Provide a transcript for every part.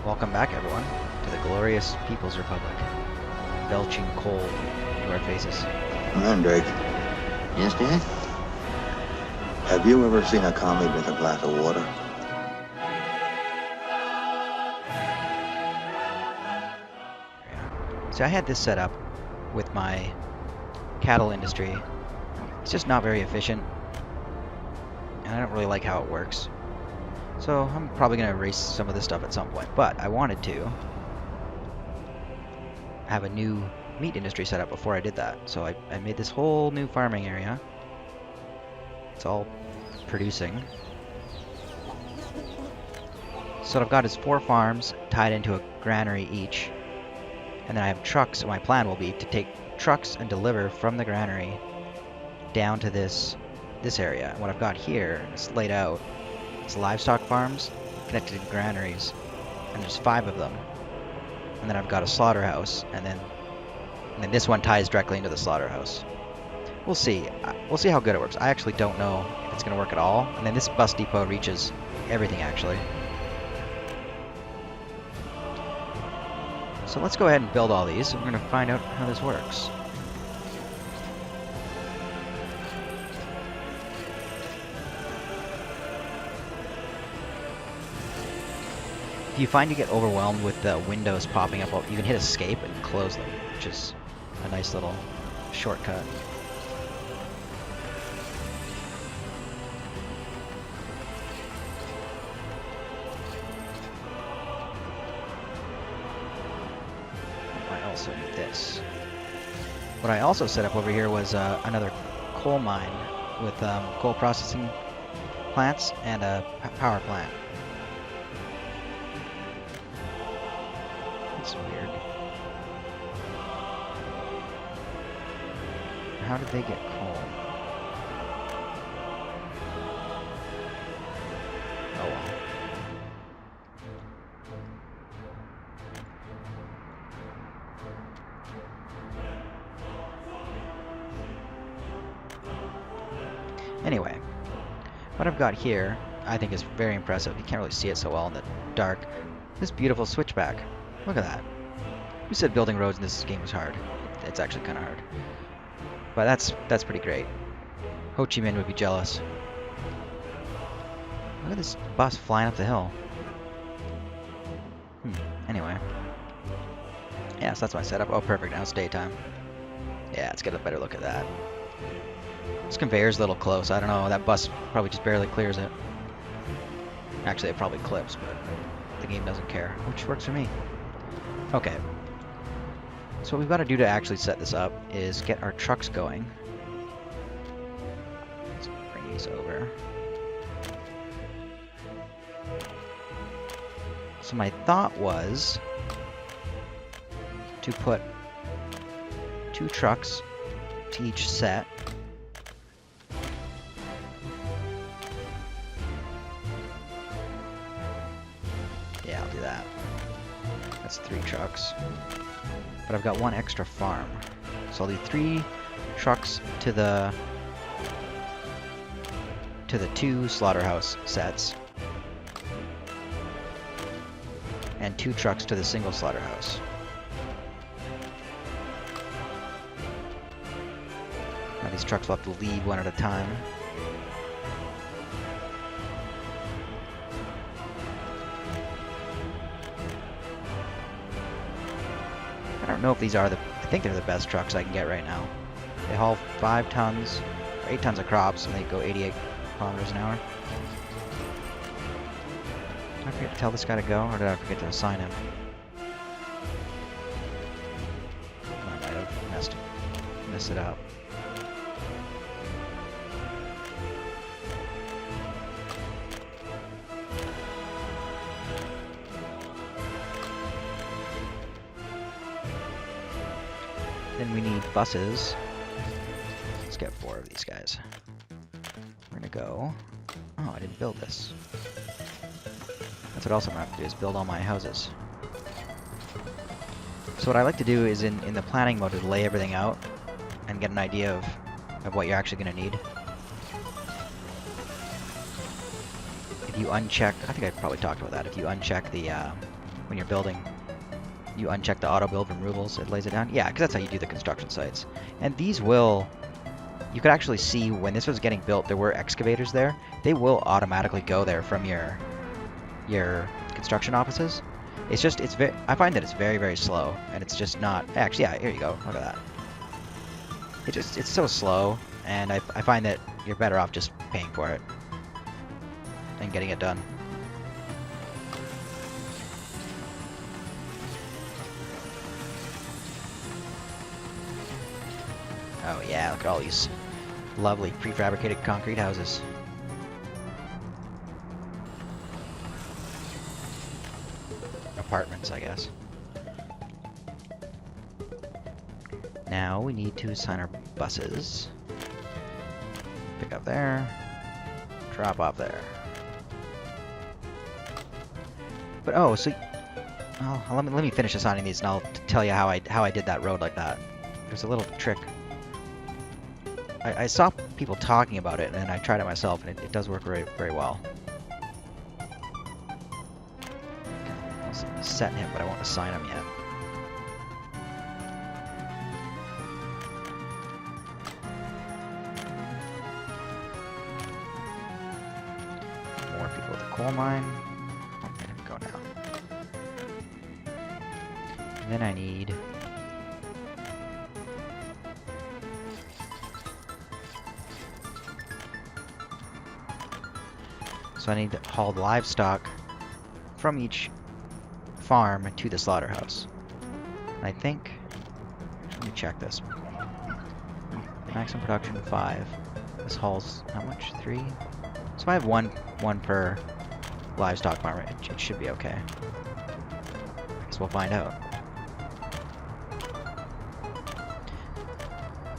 Welcome back, everyone, to the glorious People's Republic, belching coal into our faces. Well, Drake, Yes, Dad? have you ever seen a commie drink a glass of water? So I had this set up with my cattle industry. It's just not very efficient, and I don't really like how it works. So I'm probably going to erase some of this stuff at some point, but I wanted to have a new meat industry set up before I did that. So I made this whole new farming area. It's all producing. So what I've got is 4 farms tied into a granary each. And then I have trucks, and my plan will be to take trucks and deliver from the granary down to this area. And what I've got here is laid out. It's livestock farms connected to granaries, and there's 5 of them. And then I've got a slaughterhouse, and then this one ties directly into the slaughterhouse. We'll see. We'll see how good it works. I actually don't know if it's going to work at all. And then this bus depot reaches everything, actually. So let's go ahead and build all these, and we're going to find out how this works. If you find you get overwhelmed with the windows popping up, you can hit escape and close them, which is a nice little shortcut. I also need this. What I also set up over here was another coal mine with coal processing plants and a power plant. That's weird. How did they get coal? Oh well. Anyway, what I've got here I think is very impressive. You can't really see it so well in the dark. This beautiful switchback. Look at that. Who said building roads in this game was hard? It's actually kind of hard. But that's pretty great. Ho Chi Minh would be jealous. Look at this bus flying up the hill. Anyway. Yeah, so that's my setup. Oh, perfect. Now it's daytime. Yeah, let's get a better look at that. This conveyor's a little close. I don't know. That bus probably just barely clears it. Actually, it probably clips, but the game doesn't care, which works for me. Okay. So what we've got to do to actually set this up is get our trucks going. Let's bring these over. So my thought was to put 2 trucks to each set. Yeah, I'll do that. That's 3 trucks. But I've got 1 extra farm. So I'll do 3 trucks to the 2 slaughterhouse sets. And 2 trucks to the single slaughterhouse. Now these trucks will have to leave one at a time. I don't know if these are I think they're the best trucks I can get right now. They haul 5 tons, or 8 tons of crops, and they go 88 kilometers an hour. Did I forget to tell this guy to go, or did I forget to assign him? I might have messed it up. Then we need buses. Let's get 4 of these guys. We're gonna go... Oh, I didn't build this. That's what else I'm gonna have to do, is build all my houses. So what I like to do is in the planning mode is lay everything out and get an idea of what you're actually gonna need. If you uncheck, I think I probably talked about that, if you uncheck the when you're building, you uncheck the auto build removals, it lays it down. Yeah, because that's how you do the construction sites. And these will, you could actually see when this was getting built, there were excavators there. They will automatically go there from your construction offices. It's just, I find that it's very, very slow, and it's just not, actually, yeah, here you go, look at that. It's so slow, and I find that you're better off just paying for it and getting it done. Oh yeah, look at all these lovely prefabricated concrete houses. Apartments, I guess. Now we need to assign our buses. Pick up there. Drop off there. But oh, so let me finish assigning these, and I'll tell you how I did that road like that. There's a little trick. I saw people talking about it, and I tried it myself, and it does work very, very well. I'll set him, but I won't assign him yet. More people at the coal mine. Oh, there we go now. And then I need... So I need to haul the livestock from each farm to the slaughterhouse. And I think, let me check this. Maximum production 5. This hauls how much? 3? So if I have one per livestock farm, it should be okay. I guess we'll find out.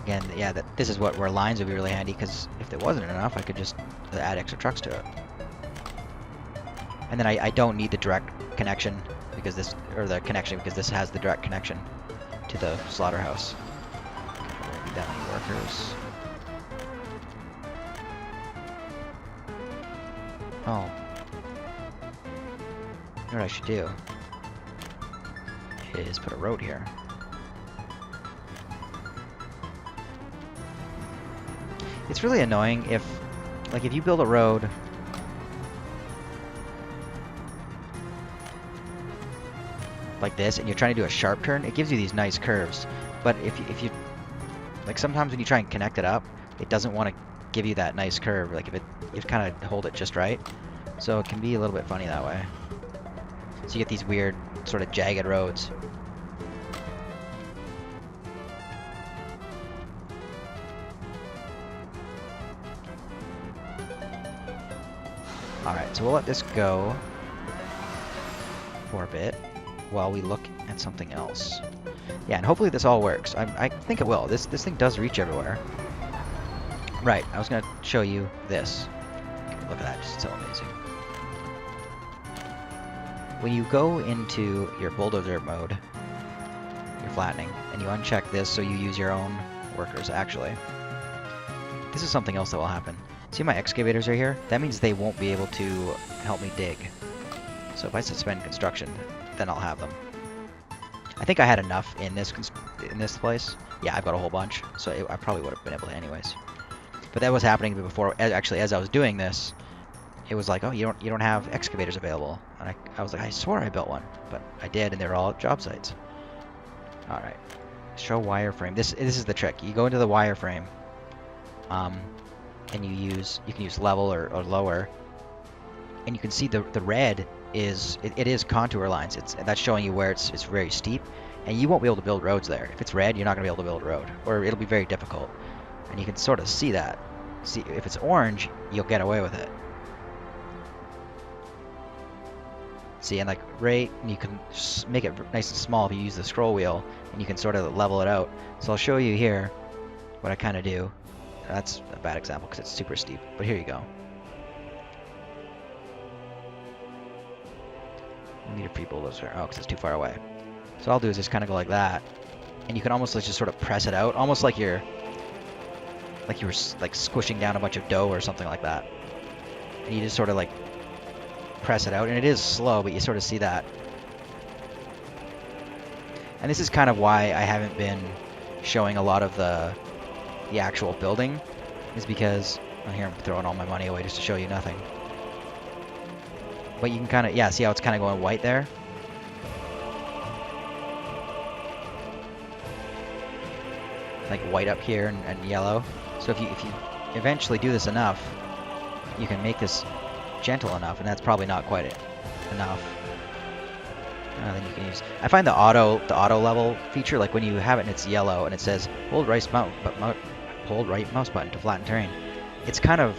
Again, yeah, this is where lines would be really handy, because if there wasn't enough, I could just add extra trucks to it. And then I don't need the direct connection because this has the direct connection to the slaughterhouse. Don't need that many workers. Oh. You know what I should do? Is put a road here. It's really annoying if you build a road like this, and you're trying to do a sharp turn, it gives you these nice curves. But if you like, sometimes when you try and connect it up, it doesn't want to give you that nice curve. Like, you kind of hold it just right, so it can be a little bit funny that way. So you get these weird sort of jagged roads. All right, so we'll let this go for a bit while we look at something else. Yeah, and hopefully this all works. I think it will. This thing does reach everywhere. Right, I was going to show you this. Look at that, just so amazing. When you go into your bulldozer mode, you're flattening, and you uncheck this so you use your own workers, actually. This is something else that will happen. See, my excavators are here? That means they won't be able to help me dig. So if I suspend construction, then I'll have them. I think I had enough in this place. Yeah, I've got a whole bunch, so I probably would have been able to anyways. But that was happening before. Actually, as I was doing this, it was like, oh, you don't have excavators available, and I was like, I swore I built one, but I did, and they're all at job sites. All right, show wireframe. This is the trick. You go into the wireframe, and you can use level or lower, and you can see the red is it is contour lines. That's showing you where it's very steep, and you won't be able to build roads there. If it's red, you're not going to be able to build a road, or it'll be very difficult. And you can sort of see that. See, if it's orange, you'll get away with it. See, and like right, and you can make it nice and small if you use the scroll wheel, and you can sort of level it out. So I'll show you here what I kind of do. That's a bad example because it's super steep, but here you go. Need a pre-bulldozer. Oh, because it's too far away. So all I'll do is just kind of go like that, and you can almost just sort of press it out, almost like you were like squishing down a bunch of dough or something like that. And you just sort of like press it out, and it is slow, but you sort of see that. And this is kind of why I haven't been showing a lot of the actual building, is because, well, here I'm throwing all my money away just to show you nothing. But you can kind of, yeah, see how it's kind of going white there? Like white up here and yellow. So if you eventually do this enough, you can make this gentle enough, and that's probably not quite enough. Then you can use. I find the auto level feature, like when you have it and it's yellow and it says hold right mouse button to flatten terrain. It's kind of,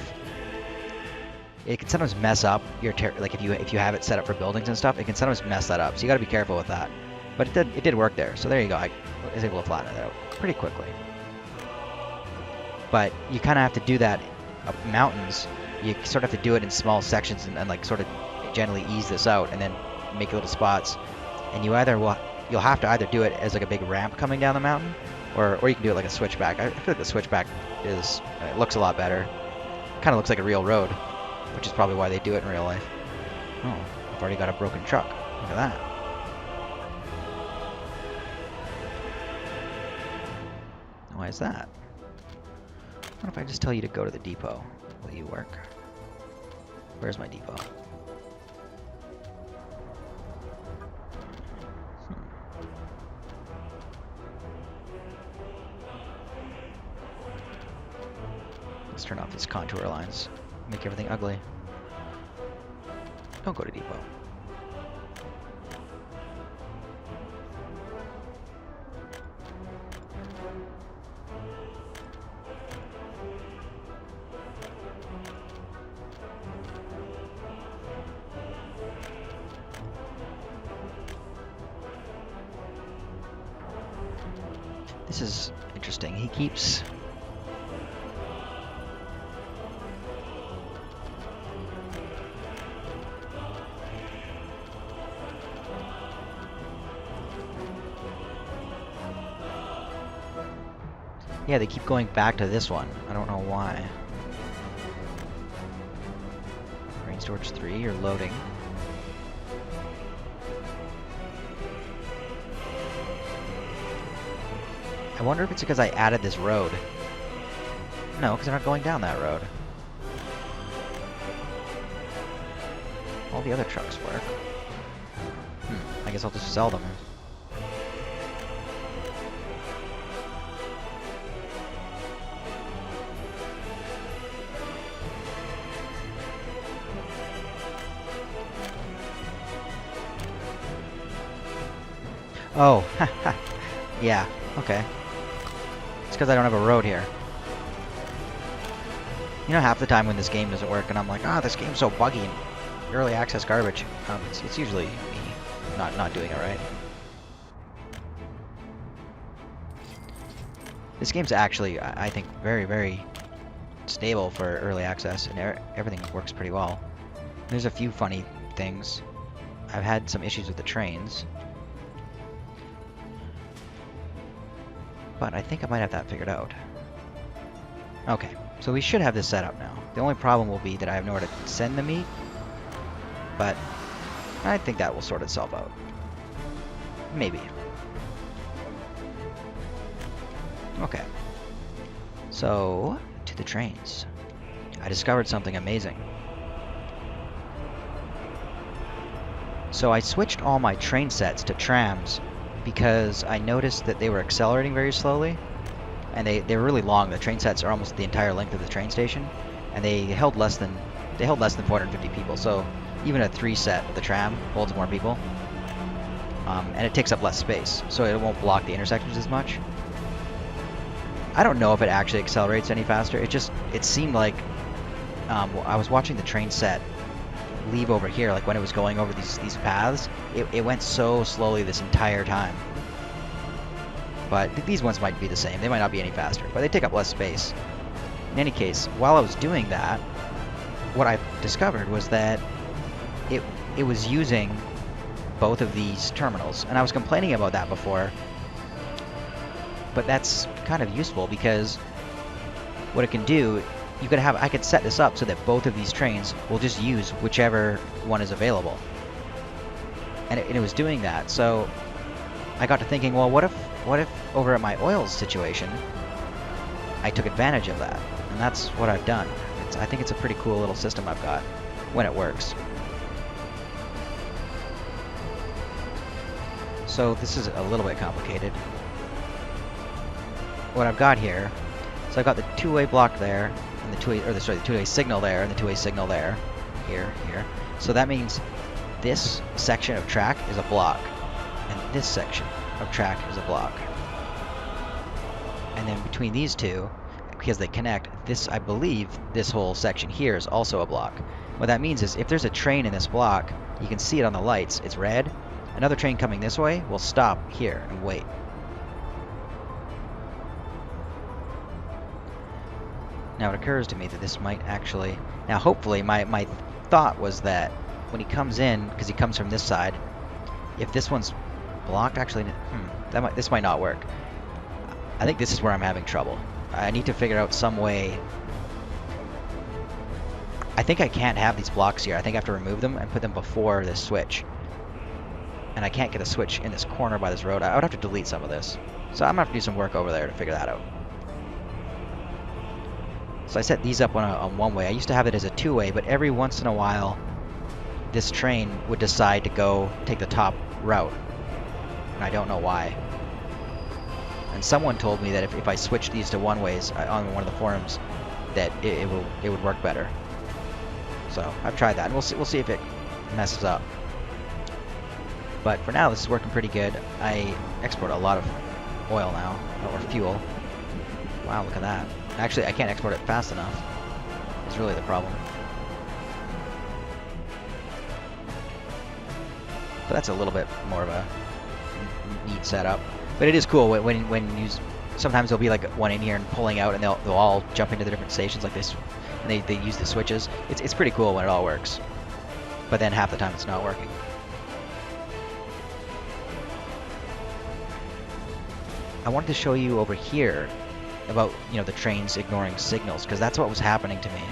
it can sometimes mess up your like if you have it set up for buildings and stuff, it can sometimes mess that up. So you got to be careful with that. But it did work there. So there you go. I was able to flatten it out pretty quickly. But you kind of have to do that up mountains. You sort of have to do it in small sections and like sort of gently ease this out and then make little spots. And you'll have to either do it as like a big ramp coming down the mountain, or you can do it like a switchback. I feel like the switchback it looks a lot better. Kind of looks like a real road, which is probably why they do it in real life. Oh, I've already got a broken truck. Look at that. Why is that? What if I just tell you to go to the depot? Will you work? Where's my depot? Let's turn off these contour lines. Make everything ugly. Don't go to depot. This is interesting. He keeps... Yeah, they keep going back to this one. I don't know why. Rain Storage 3, you're loading. I wonder if it's because I added this road. No, because they're not going down that road. All the other trucks work. I guess I'll just sell them. Oh, yeah, okay. It's because I don't have a road here. You know, half the time when this game doesn't work and I'm like, this game's so buggy and early access garbage, it's usually me not doing it right. This game's actually, I think, very, very stable for early access, and everything works pretty well. There's a few funny things. I've had some issues with the trains, but I think I might have that figured out. Okay, so we should have this set up now. The only problem will be that I have nowhere to send the meat, but I think that will sort itself out. Maybe. Okay. So, to the trains. I discovered something amazing. So I switched all my train sets to trams because I noticed that they were accelerating very slowly, and they're really long. The train sets are almost the entire length of the train station, and they held less than 450 people. So even a 3 set of the tram holds more people, and it takes up less space, so it won't block the intersections as much. I don't know if it actually accelerates any faster. It seemed like I was watching the train set leave over here, like when it was going over these paths, it went so slowly this entire time. But these ones might be the same. They might not be any faster, but they take up less space. In any case, while I was doing that, what I discovered was that it was using both of these terminals, and I was complaining about that before, but that's kind of useful because what it can do, I could set this up so that both of these trains will just use whichever one is available. And it was doing that. So I got to thinking, well, what if over at my oils situation, I took advantage of that, and that's what I've done. I think it's a pretty cool little system I've got when it works. So this is a little bit complicated. What I've got here, so I've got the two-way block there, and the two-way signal there, and the two-way signal there, here. So that means this section of track is a block, and this section of track is a block. And then between these two, because they connect, I believe this whole section here is also a block. What that means is if there's a train in this block, you can see it on the lights, it's red. Another train coming this way will stop here and wait. Now it occurs to me that this might actually... Now hopefully my thought was that when he comes in, because he comes from this side, if this one's blocked, actually, this might not work. I think this is where I'm having trouble. I need to figure out some way. I think I can't have these blocks here. I think I have to remove them and put them before this switch. And I can't get a switch in this corner by this road. I would have to delete some of this. So I'm going to have to do some work over there to figure that out. So I set these up on one way. I used to have it as a two-way, but every once in a while, this train would decide to go take the top route. And I don't know why. And someone told me that if I switched these to one-ways on one of the forums, that it would work better. So I've tried that, and we'll see if it messes up. But for now, this is working pretty good. I export a lot of oil now, or fuel. Wow, look at that. Actually, I can't export it fast enough. That's really the problem. But that's a little bit more of a neat setup. But it is cool when you... Sometimes there'll be like one in here and pulling out, and they'll all jump into the different stations like this, and they use the switches. It's pretty cool when it all works. But then half the time it's not working. I wanted to show you over here about, the trains ignoring signals, because that's what was happening to me.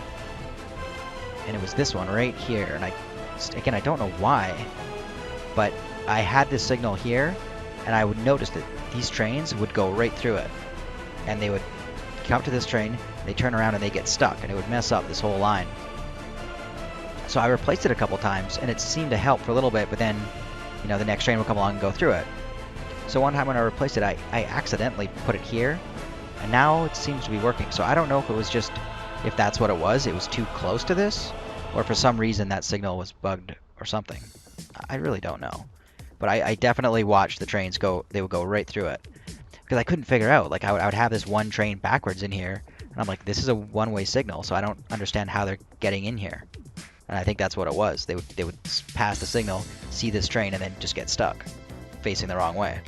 And it was this one right here, and I don't know why, but I had this signal here, and I would notice that these trains would go right through it. And they would come to this train, they turn around and they get stuck, and it would mess up this whole line. So I replaced it a couple times, and it seemed to help for a little bit, but then, the next train will come along and go through it. So one time when I replaced it, I accidentally put it here, and now it seems to be working. So I don't know if it was just, if that's what it was too close to this, or for some reason that signal was bugged or something. I really don't know. But I definitely watched the trains go, they would go right through it. Because I couldn't figure out, like I would have this one train backwards in here, and I'm like, this is a one-way signal, so I don't understand how they're getting in here. And I think that's what it was. They would pass the signal, see this train, and then just get stuck, facing the wrong way.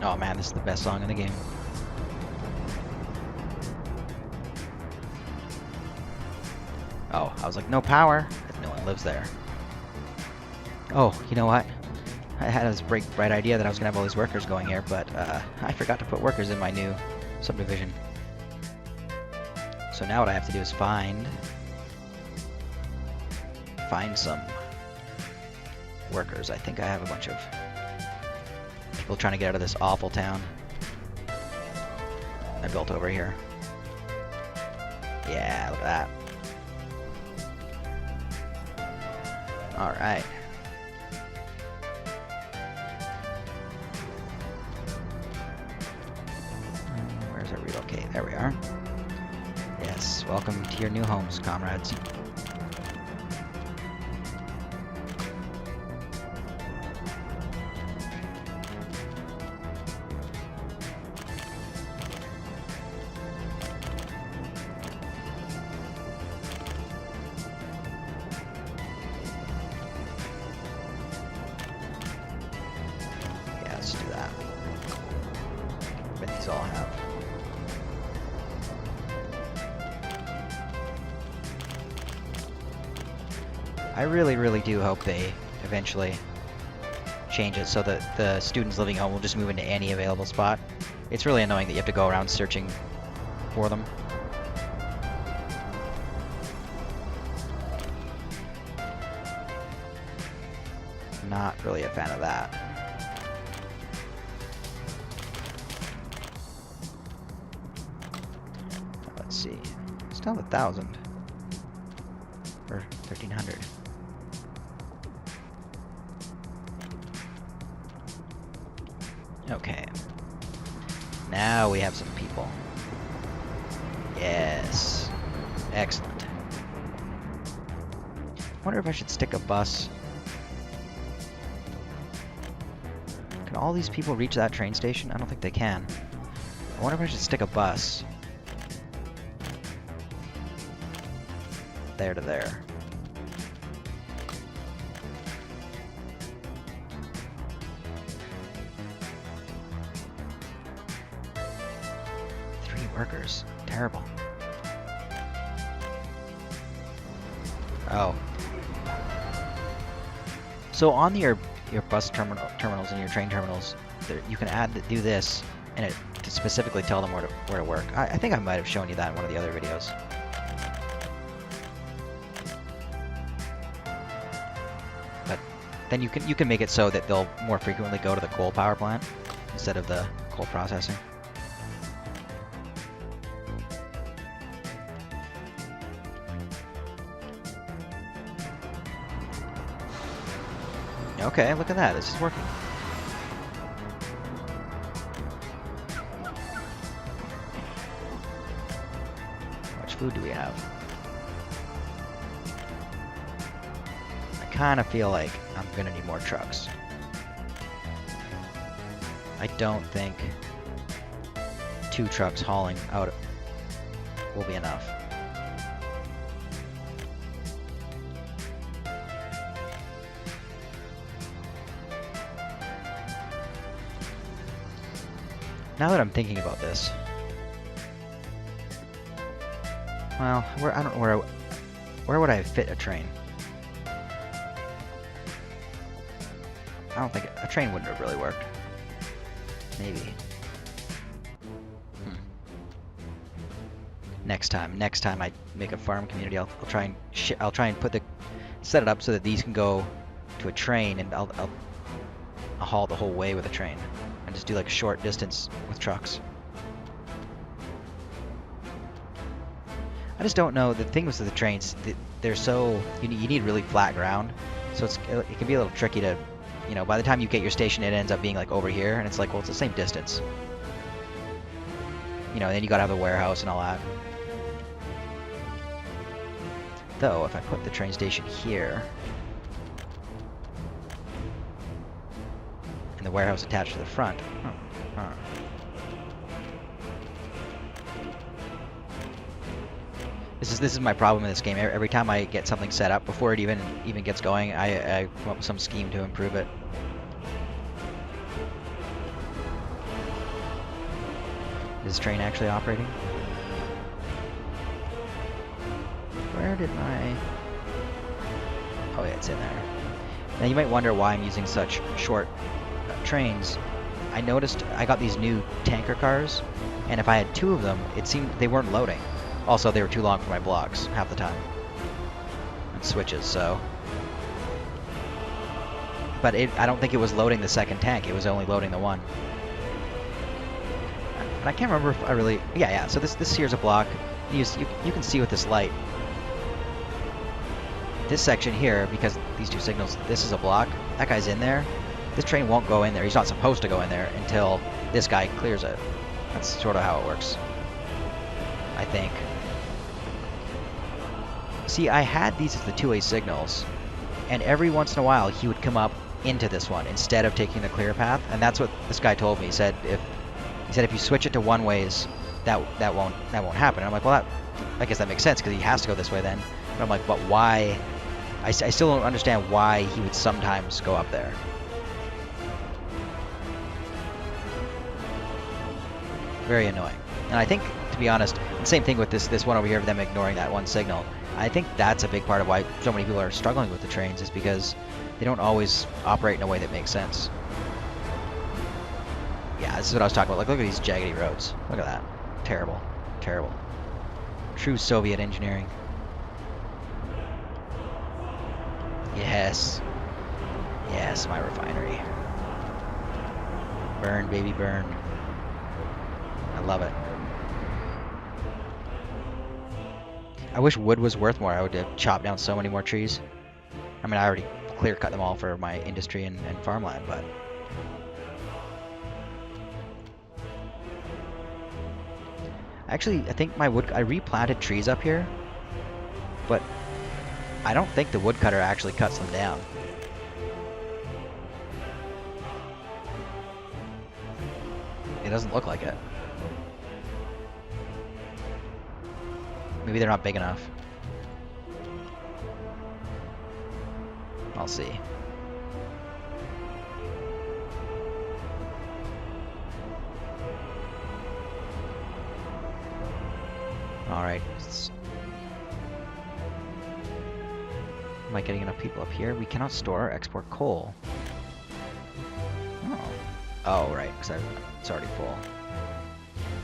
Oh man, this is the best song in the game. Oh, I was like, no power. No one lives there. Oh, you know what? I had this bright idea that I was going to have all these workers going here, but I forgot to put workers in my new subdivision. So now what I have to do is find some workers. I think I have a bunch of people trying to get out of this awful town I built over here. Yeah, look at that. Alright. Where's our relocate? There we are. Yes, welcome to your new homes, comrades. All have. I really do hope they eventually change it so that the students living home will just move into any available spot. It's really annoying that you have to go around searching for them. Not really a fan of that. Let's see. Still 1,000. Or 1,300. Okay. Now we have some people. Yes. Excellent. I wonder if I should stick a bus. Can all these people reach that train station? I don't think they can. I wonder if I should stick a bus there to there. Workers. Terrible. Oh. So on your bus terminals and your train terminals, you can do this, and it to specifically tell them where to work. I think I might have shown you that in one of the other videos. But then you can make it so that they'll more frequently go to the coal power plant instead of the coal processing. Okay, look at that. This is working. How much food do we have? I kind of feel like I'm gonna need more trucks. I don't think 2 trucks hauling out will be enough. Now that I'm thinking about this, well, I don't know where would I fit a train? I don't think a train wouldn't have really worked. Maybe. Next time I make a farm community, I'll try and set it up so that these can go to a train, and I'll haul the whole way with a train. And just do like a short distance with trucks. I just don't know. The thing with the trains, they're so you need really flat ground, so it can be a little tricky to, you know, by the time you get your station, it ends up being like over here, and it's like, well, it's the same distance. You know, and then you gotta have the warehouse and all that. Though, if I put the train station here, and the warehouse attached to the front. This is my problem in this game. Every time I get something set up, before it even gets going, I come up with some scheme to improve it. Is this train actually operating? Where did my... Oh yeah, it's in there. Now you might wonder why I'm using such short trains. I noticed I got these new tanker cars, and if I had 2 of them, it seemed they weren't loading. Also, they were too long for my blocks half the time. And switches, so. But I don't think it was loading the second tank. It was only loading the one. And I can't remember if I really... Yeah. So this here's a block. You can see with this light. This section here, because these 2 signals, this is a block. That guy's in there. This train won't go in there. He's not supposed to go in there until this guy clears it. That's sort of how it works, I think. See, I had these as the 2-way signals, and every once in a while he would come up into this one instead of taking the clear path, and that's what this guy told me. He said if you switch it to one-ways, that won't happen. And I'm like, well, I guess that makes sense because he has to go this way then. But I'm like, but why? I still don't understand why he would sometimes go up there. Very annoying. And I think, to be honest, the same thing with this one over here of them ignoring that one signal. I think that's a big part of why so many people are struggling with the trains, is because they don't always operate in a way that makes sense. Yeah, this is what I was talking about. Like, look at these jaggedy roads. Look at that. Terrible. Terrible. True Soviet engineering. Yes. Yes, my refinery. Burn, baby, burn. I love it. I wish wood was worth more. I would have chopped down so many more trees. I mean, I already clear cut them all for my industry and farmland, but... Actually, I think my wood... I replanted trees up here, but I don't think the woodcutter actually cuts them down. It doesn't look like it. Maybe they're not big enough. I'll see. Alright. Am I getting enough people up here? We cannot store or export coal. Oh. Oh, right, because it's already full.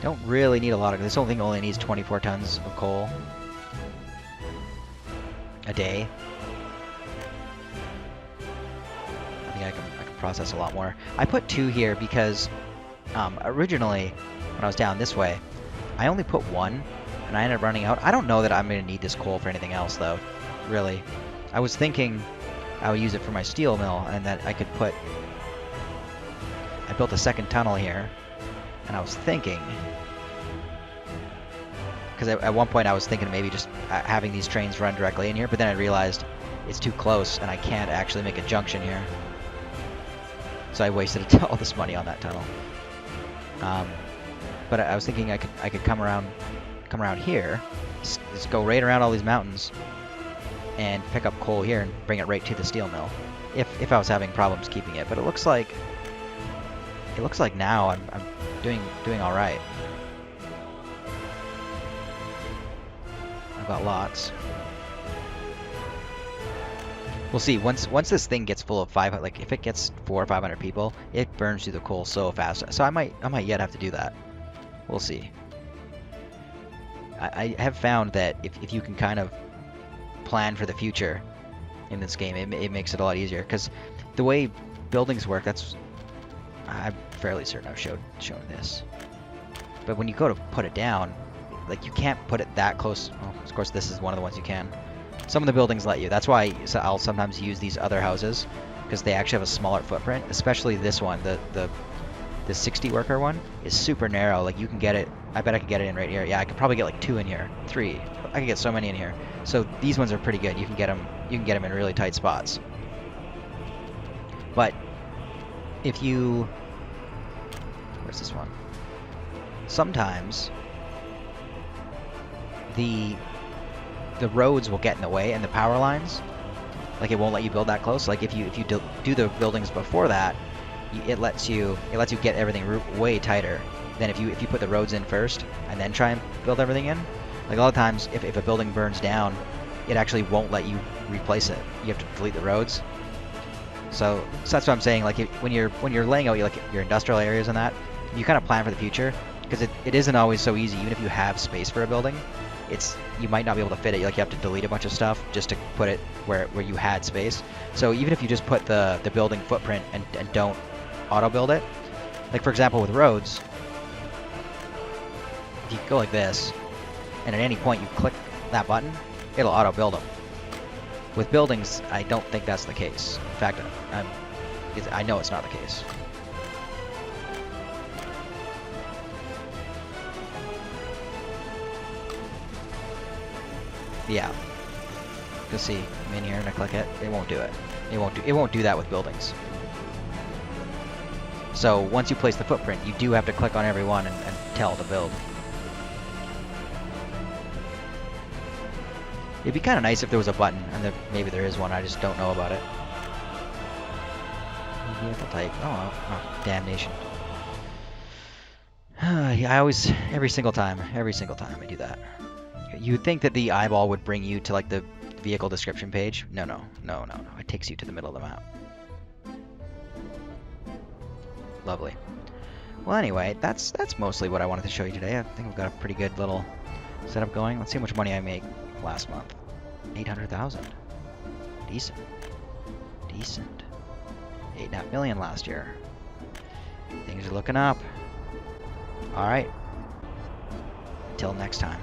Don't really need a lot of... This whole thing only needs 24 tons of coal a day. I think I can process a lot more. I put 2 here because originally, when I was down this way, I only put 1, and I ended up running out. I don't know that I'm going to need this coal for anything else, though, really. I was thinking I would use it for my steel mill, and that I could put... I built a second tunnel here, and I was thinking... Because at one point I was thinking maybe just having these trains run directly in here, but then I realized it's too close, and I can't actually make a junction here. So I wasted all this money on that tunnel. But I was thinking I could come around here, just go right around all these mountains, and pick up coal here and bring it right to the steel mill, if I was having problems keeping it. But it looks like now I'm doing all right. I've got lots. We'll see. Once this thing gets full of 500, like if it gets 400 or 500 people, it burns through the coal so fast. So I might yet have to do that. We'll see. I have found that if you can kind of plan for the future in this game, it makes it a lot easier. Because the way buildings work, I'm fairly certain I've shown this. But when you go to put it down, like you can't put it that close. Well, of course, this is one of the ones you can. Some of the buildings let you. That's why I'll sometimes use these other houses, because they actually have a smaller footprint. Especially this one, the 60 worker one is super narrow. Like you can get it. I bet I could get it in right here. Yeah, I could probably get like 2 in here, 3. I could get so many in here. So these ones are pretty good. You can get them. You can get them in really tight spots. But if you, where's this one? Sometimes the roads will get in the way, and the power lines, like it won't let you build that close. Like if you do the buildings before that, it lets you get everything way tighter than if you put the roads in first and then try and build everything in. Like a lot of times, if a building burns down, it actually won't let you replace it. You have to delete the roads. So that's what I'm saying. Like when you're laying out your industrial areas and that, you kind of plan for the future, because it isn't always so easy. Even if you have space for a building, you might not be able to fit it. Like you have to delete a bunch of stuff just to put it where you had space. So even if you just put the building footprint and don't auto build it, like for example with roads, if you go like this, and at any point you click that button, it'll auto build them. With buildings, I don't think that's the case. In fact, I know it's not the case. Yeah. You'll see. I'm in here and I click it. It won't do it. It won't do that with buildings. So once you place the footprint, you do have to click on every one and tell to build. It'd be kind of nice if there was a button, and maybe there is one. I just don't know about it. Vehicle type. Oh, damnation. Yeah, I always, every single time I do that. You'd think that the eyeball would bring you to like the vehicle description page. No. It takes you to the middle of the map. Lovely. Well, anyway, that's mostly what I wanted to show you today. I think we've got a pretty good little setup going. Let's see how much money I make last month. 800,000. Decent. 8.5 million last year. Things are looking up. Alright. Until next time.